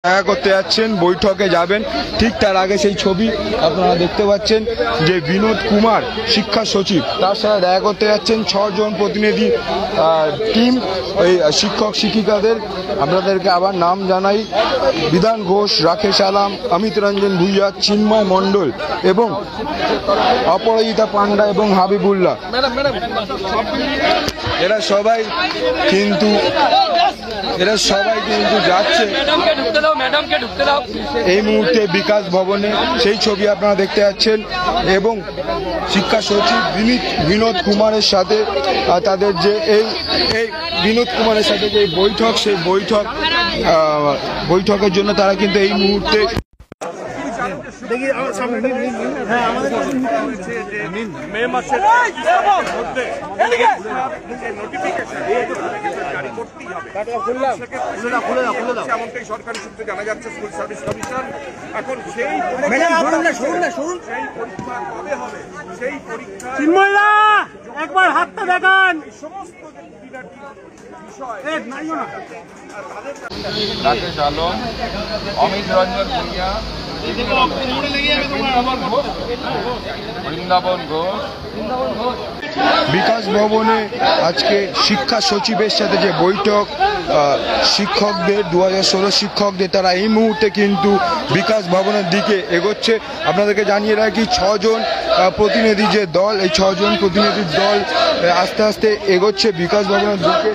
দেখা করতে যাচ্ছেন, বৈঠকে যাবেন, ঠিক তার আগে সেই ছবি আপনারা দেখতে পাচ্ছেন যে বিনোদ কুমার শিক্ষা সচিব তার সাথে দেখা করতে যাচ্ছেন 6 জন প্রতিনিধি টিম এই শিক্ষক শিক্ষিকাদের। আপনাদেরকে আবার নাম জানাই: বিধান ঘোষ, রাকেশ আলাম, অমিত রঞ্জন ভুইয়া, চিন্ময় মণ্ডল এবং অপরাজিতা পান্ডা এবং হাবিবুল্লাহ। এরা সবাই কিন্তু যাচ্ছে এই মুহূর্তে বিকাশ ভবনে। সেই ছবি আপনারা দেখতে পাচ্ছেন এবং শিক্ষা সচিব বিনোদ কুমারের সাথে তাদের যে এই বিনোদ কুমারের সাথে যে বৈঠক, সেই বৈঠকের জন্য তারা কিন্তু এই মুহূর্তে মে মাসের মধ্যে এমনটাই সরকারি সূত্রে জানা যাচ্ছে। স্কুল সার্ভিস কমিশন এখন সেই পরীক্ষা কবে হবে, সেই পরীক্ষা একবার হাতটা দেখান। সমস্ত বিষয় রাকেশ আলম, অমিত রঞ্জন ভুইয়া, বৃন্দাবন ঘোষ। বিকাশ ভবনে আজকে শিক্ষা সচিবের সাথে যে বৈঠক, শিক্ষকদের 2016 শিক্ষকদের, তারা এই মুহূর্তে কিন্তু বিকাশ ভবনের দিকে এগোচ্ছে। আপনাদেরকে জানিয়ে রাখি 6 জন প্রতিনিধি যে দল, এই 6 জন প্রতিনিধির দল আস্তে আস্তে এগোচ্ছে বিকাশ ভবনের দিকে।